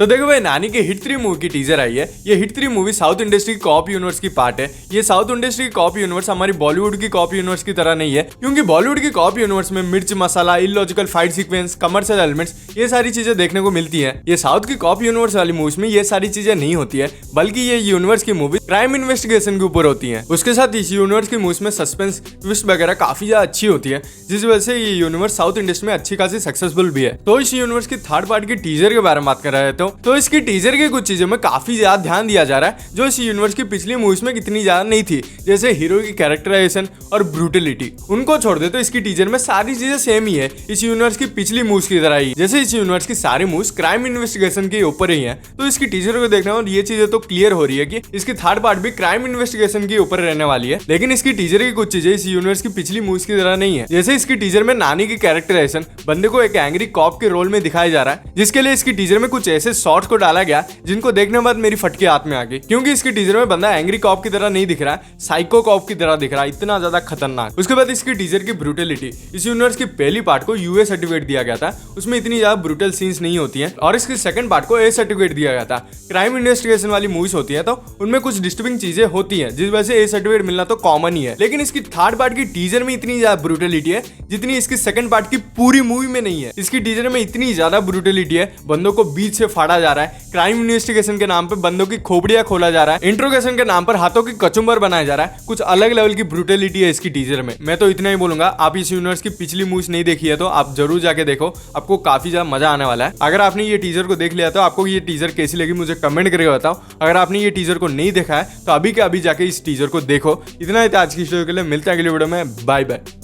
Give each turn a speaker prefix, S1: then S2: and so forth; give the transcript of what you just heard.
S1: तो देखो भाई, नानी के हिट 3 मूवी की टीजर आई है। ये हिट 3 मूवी साउथ इंडस्ट्री की कॉप यूनिवर्स की पार्ट है। ये साउथ इंडस्ट्री की कॉप यूनिवर्स हमारी बॉलीवुड की कॉप यूनिवर्स की तरह नहीं है, क्योंकि बॉलीवुड की कॉप यूनिवर्स में मिर्च मसाला, illogical fight sequence, commercial elements, ये सारी चीजें देखने को मिलती है। ये साउथ की कॉप यूनिवर्स वाली मूवीज में ये सारी चीजें नहीं होती है, बल्कि ये यूनिवर्स की मूवी क्राइम इन्वेस्टिगेशन के ऊपर होती है। उसके साथ इस यूनिवर्स की मूवीज में सस्पेंस, ट्विस्ट वगैरह काफी ज्यादा अच्छी होती है, जिस वजह से ये यूनिवर्स साउथ इंडस्ट्री में अच्छी खासी सक्सेसफुल भी है। तो इस यूनिवर्स की थर्ड पार्ट की टीजर के बारे में बात कर रहे थे, तो इसकी टीजर की कुछ चीजों में काफी ज्यादा ध्यान दिया जा रहा है, जो इस यूनिवर्स की पिछली मूवीज में इतनी ज्यादा नहीं थी, जैसे हीरो की कैरेक्टराइजेशन और ब्रूटलिटी। उनको छोड़ दे तो इसकी टीजर में सारी चीजें सेम ही है, इस यूनिवर्स की पिछली मूवीज की तरह ही। जैसे इस यूनिवर्स की सारी मूवीज क्राइम इन्वेस्टिगेशन के ऊपर ही है, तो इसकी टीजर को देखना और ये चीजें तो क्लियर हो रही है कि इसकी थर्ड पार्ट भी क्राइम इन्वेस्टिगेशन के ऊपर रहने वाली है। लेकिन इसकी टीजर की कुछ चीजें इस यूनिवर्स की पिछली मूवीज की तरह नहीं है। जैसे इसकी टीजर में नानी की कैरेक्टराइजेशन बंदे को एक एंग्री कॉप के रोल में दिखाया जा रहा है, जिसके लिए इसकी टीजर में कुछ ऐसे शॉट्स को डाला गया जिनको देखने के बाद मेरी फटके हाथ में आ गई, क्योंकि इसकी टीजर में बंदा एंग्री कॉप की तरह नहीं दिख रहा है, साइको कॉप की तरह दिख रहा है, इतना ज्यादा खतरनाक। उसके बाद इसकी टीजर की ब्रूटलिटी, इस यूनिवर्स की पहली पार्ट को यूए सर्टिफिकेट दिया गया था, उसमें इतनी ज्यादा ब्रूटल सीन्स नहीं होती हैं, और इसकी सेकंड पार्ट को ए सर्टिफिकेट दिया गया था। क्राइम इन्वेस्टिगेशन वाली मूवीज होती है तो उनमें कुछ डिस्टर्बिंग चीजें होती हैं, जिस वजह से ए सर्टिफिकेट मिलना तो कॉमन ही है। लेकिन इसकी थर्ड पार्ट की टीजर में इतनी ज्यादा ब्रूटलिटी है जितनी इसकी सेकंड पार्ट की पूरी मूवी में नहीं है। इसकी टीजर में इतनी ज्यादा ब्रूटलिटी है, बंदों को बीच से फाड़ा जा रहा है, क्राइम इन्वेस्टिगेशन के नाम पे बंदों की खोपड़ियां खोला जा रहा है, इंट्रोगेशन के नाम पर हाथों की कचुम्बर बनाया जा रहा है, कुछ अलग लेवल की ब्रूटलिटी है इसकी टीजर में। मैं तो इतना ही बोलूंगा, आप इस यूनिवर्स की पिछली मूवीज नहीं देखी है तो आप जरूर जाके देखो, आपको काफी ज्यादा मजा आने वाला है। अगर आपने ये टीजर को देख लिया तो आपको ये टीजर कैसी लगी मुझे कमेंट करके बताओ। अगर आपने ये टीजर को नहीं देखा है तो अभी के अभी जाके इस टीजर को देखो। इतना ही था आज की वीडियो के लिए, मिलते हैं अगली वीडियो में, बाय बाय।